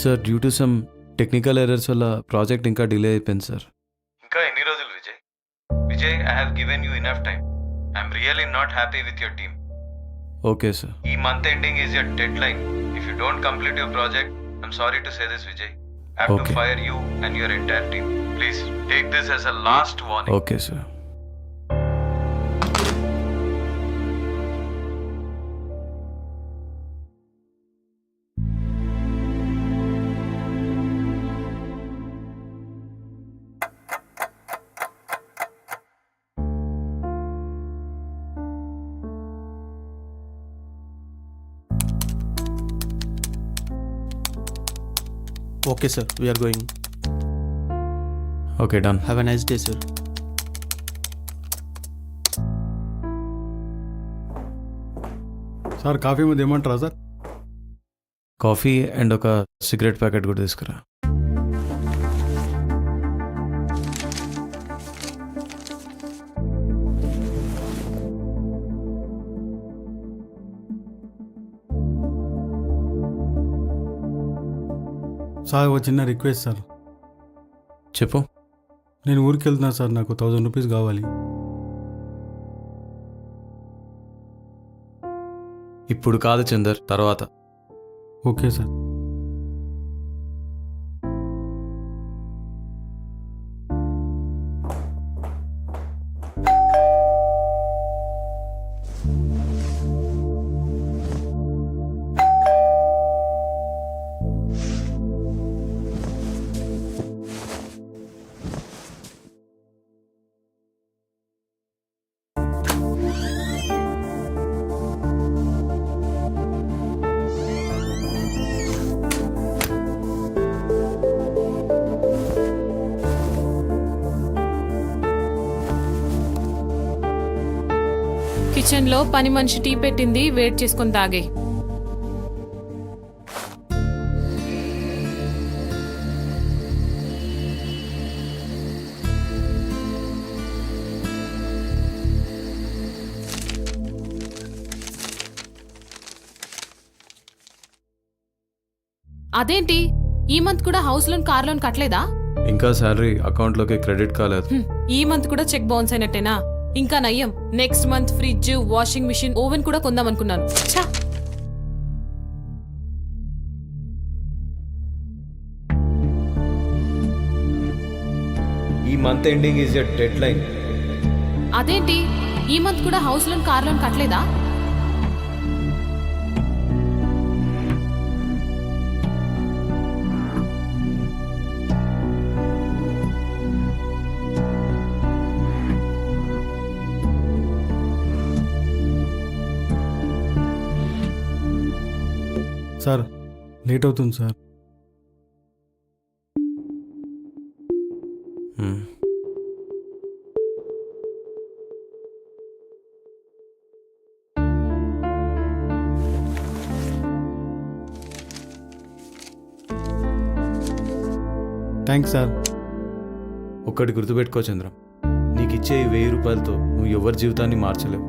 Sir due to some technical errors వల్ల project ఇంకా delay అయిపోయింది సార్. ఇంకా ఎన్ని రోజులు Vijay? Vijay, I have given you enough time. I'm really not happy with your team. Okay sir. ఈ month ending is your deadline. If you don't complete your project, I'm sorry to say this Vijay. I have to fire you and your entire team. Please take this as a last warning. Okay sir. Okay, sir. We are going. Okay done. Have a nice day, sir. Sir coffee మీద ఏమంటారా sir? Coffee and ఒక cigarette packet కూడా తీసుకురా. Sir ఒక చిన్న request sir. చెప్పు. నేను ఊరికి వెళ్తున్నా సార్, నాకు 1000 రూపీస్ కావాలి. ఇప్పుడు కాదు చందర్, తర్వాత. Okay sir. కిచెన్ లో పని మనిషి టీ పెట్టింది, వేడి చేసుకొని తాగే. అదేంటి ఈ మంత్ కూడా హౌస్ లోన్, కార్ లోన్ కట్టలేదా? ఇంకా శాలరీ అకౌంట్లోకి క్రెడిట్ కాలేదు. ఈ మంత్ కూడా చెక్ బౌన్స్ అయినట్టేనా? ఇంకా నయ్యం, next month fridge, washing machine, oven కూడా కొందాం అనుకున్నాను. ఛా! ఈ month ending is your deadline. అదేంటి ఈ మంత్ కూడా హౌస్ లోన్, కార్ లోన్ కట్టలేదా? సార్ లేట్ అవుతుంది సార్. Thanks sir. ఒక్కటి గుర్తుపెట్టుకో చంద్రం, నీకు ఇచ్చే ఈ 1000 రూపాయలతో నువ్వు ఎవరి జీవితాన్ని మార్చలేవు.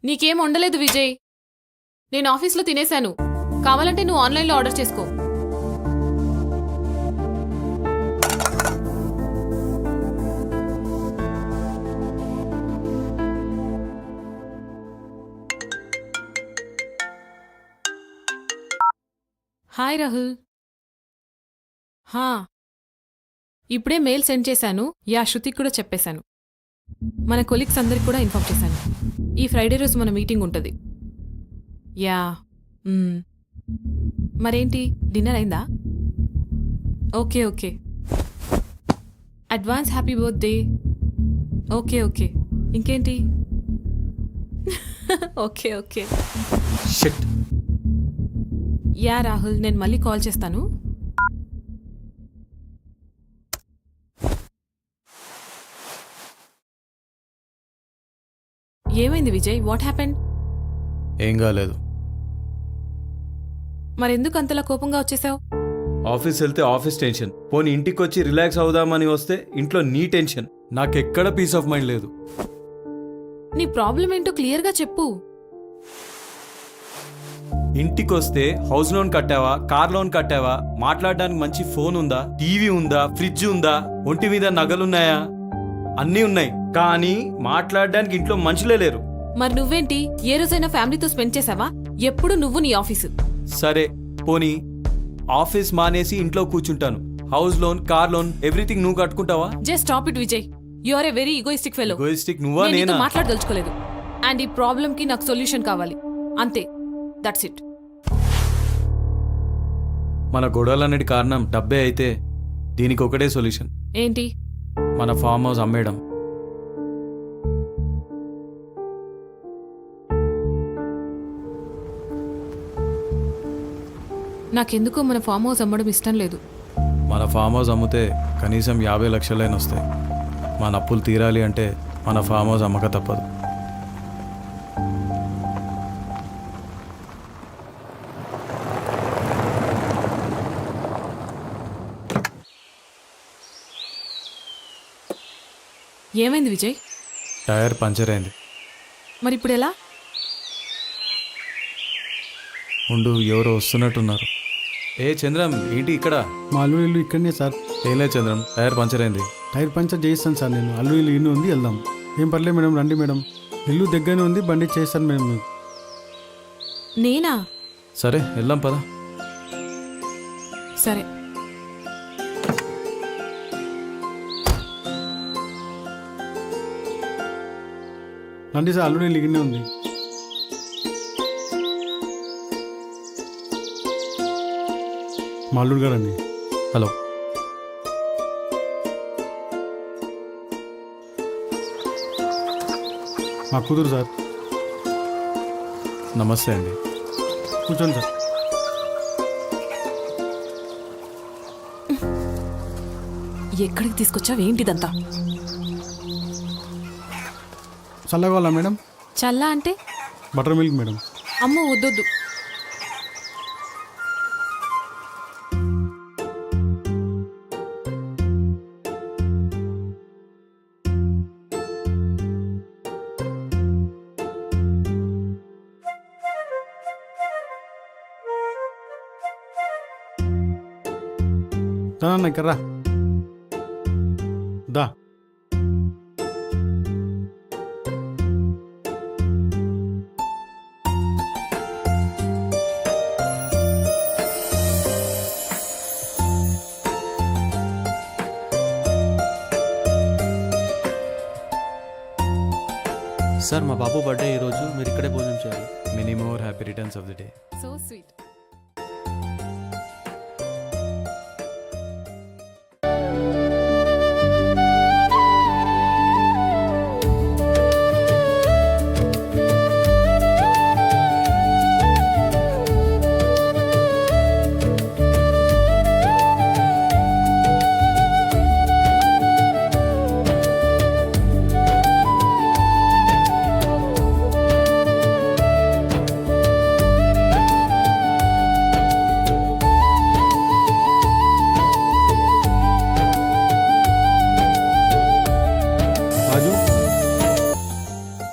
నీకేం వండలేదు విజయ్, నేను ఆఫీస్లో తినేశాను. కావాలంటే నువ్వు ఆన్లైన్లో ఆర్డర్ చేసుకో. హాయ్ రాహుల్. ఇప్పుడే మెయిల్ సెండ్ చేశాను. యా, శృతికి కూడా చెప్పేశాను. మన కొలీగ్స్ అందరికి కూడా ఇన్ఫార్మ్ చేశాను. ఈ ఫ్రైడే రోజు మన మీటింగ్ ఉంటుంది. యా. మరేంటి, డిన్నర్ అయిందా? Okay okay. Advance happy birthday. Okay okay. ఇంకేంటి? Okay okay. Shit. Yeah Rahul, నేను మళ్ళీ కాల్ చేస్తాను. ఏమైంది విజయ్? What happened? ఏం కాలేదు. మరెందుకు అంతలా కోపంగా వచ్చేసావు? ఆఫీస్ వెళ్తే ఆఫీస్ టెన్షన్, పోనీ ఇంటికి వచ్చి రిలాక్స్ అవుదామని వస్తే ఇంట్లో నీ టెన్షన్. నాకెక్కడ పీస్ ఆఫ్ మైండ్ లేదు. నీ ప్రాబ్లం ఏంటో క్లియర్గా చెప్పు. ఇంటికి వస్తే హౌస్ లోన్ కట్టావా, కార్ లోన్ కట్టావా, మాట్లాడడానికి మంచి ఫోన్ ఉందా, టీవీ ఉందా, ఫ్రిడ్జ్ ఉందా, ఒంటి మీద నగలున్నాయా, అన్నీ ఉన్నాయి, కానీ మాట్లాడడానికి ఇంట్లో మనుషులే లేరు. మరి నువ్వేంటి, ఏ రోజైనా ఫ్యామిలీతో స్పెండ్ చేసావా? ఎప్పుడు నువ్వు నీ ఆఫీసు. సరే పోనీ ఆఫీస్ మానేసి ఇంట్లో కూర్చుంటాను. House loan, car loan, everything నువ్వు కట్టుకుంటావా? Just stop it Vijay. You are a very egoistic fellow. Egoistic నువ్వా నేను నీతో నేనా? మాట్లాడదలుచుకోలేదు. అండ్ ఈ ప్రాబ్లం కి నాకు సొల్యూషన్ కావాలి, అంతే. That's it. మన గొడవలన్నిటి కారణం డబ్బే అయితే దీనికి ఒకటే సొల్యూషన్. ఏంటి? మన ఫామ్ హౌస్ అమ్మేయడం. నాకెందుకో మన ఫామ్ హౌస్ అమ్మడం ఇష్టం లేదు. మన ఫామ్ హౌస్ అమ్మితే కనీసం 50 లక్షలైనా వస్తాయి. మన అప్పులు తీరాలి అంటే మన ఫామ్ హౌస్ అమ్మక తప్పదు. ఏమైంది విజయ్? టైర్ పంచర్ అయింది. మరి ఇప్పుడు ఎలా? ఉండు, ఎవరో వస్తున్నట్టున్నారు. ఏ చంద్రం, ఏంటి ఇక్కడ? మా అల్లు ఇల్లు ఇక్కడనే సార్. ఏం లేదు చంద్రం, టైర్ పంచర్ అయింది. టైర్ పంచర్ చేయిస్తాను సార్ నేను. అల్లు ఇల్లు ఇల్లు ఉంది, వెళ్దాం. ఏం పర్లేదు మేడం, రండి మేడం. ఇల్లు దగ్గరనే ఉంది, బండి చేస్తాను మేడం మీకు. నేనా? సరే వెళ్దాం పదా. సరే. రండి సార్, అల్లు ఇల్లు ఇక్కడనే ఉంది. మా అల్లుడు గారండి. హలో. మా కూతురు సార్. నమస్తే అండి. కూర్చోండి సార్. ఎక్కడికి తీసుకొచ్చావు? ఏంటిదంతా? చల్లగోవాలా మేడం? చల్లా అంటే? Butter milk madam. అమ్మో వద్దొద్దు. రా అన్న, ఇక్కడ రా. దా. సార్ మా బాబు బర్త్డే ఈరోజు, మీరు ఇక్కడే భోజనం చేయాలి. Many more happy returns of the day. So sweet.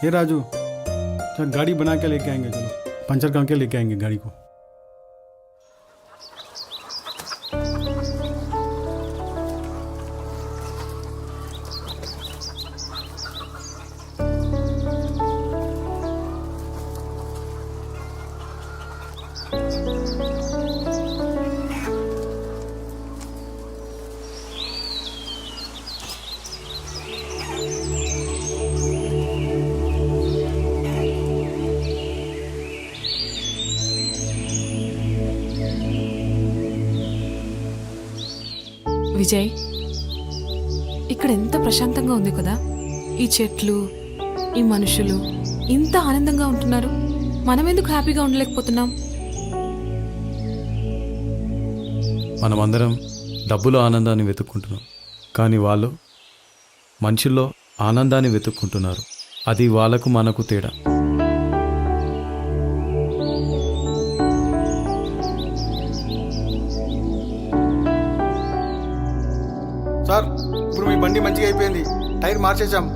ये राजू, चल गाड़ी बना के लेके आएंगे, चलो पंचर करके लेके आएंगे गाड़ी को. విజయ్, ఇక్కడ ఎంత ప్రశాంతంగా ఉంది కదా. ఈ చెట్లు, ఈ మనుషులు ఇంత ఆనందంగా ఉంటున్నారు. మనం ఎందుకు హ్యాపీగా ఉండలేకపోతున్నాం? మనమందరం డబ్బులో ఆనందాన్ని వెతుక్కుంటున్నాం, కానీ వాళ్ళు మనుషుల్లో ఆనందాన్ని వెతుక్కుంటున్నారు. అది వాళ్ళకు మనకు తేడా. సార్ ఇప్పుడు మీ బండి మంచిగా అయిపోయింది, టైర్ మార్చేసాం.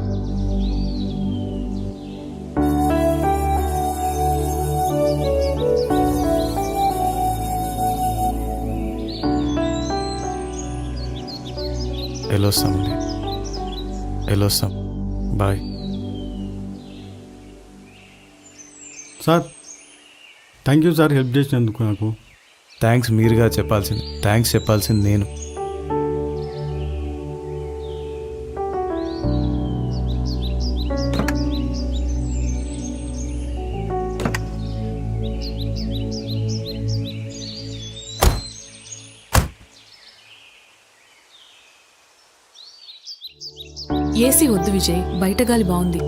వెళ్ళొస్తామండి, వెళ్ళొస్తాం. Bye. Sir thank you sir, help చేసినందుకు. నాకు థ్యాంక్స్ మీరుగా చెప్పాల్సింది, థ్యాంక్స్ చెప్పాల్సింది నేను. ఏసీ వద్దు విజయ్, బయట గాలి బాగుంది.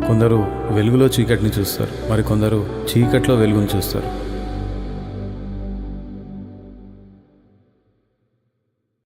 కొందరు వెలుగులో చీకటిని చూస్తారు, మరి కొందరు చీకట్లో వెలుగును చూస్తారు.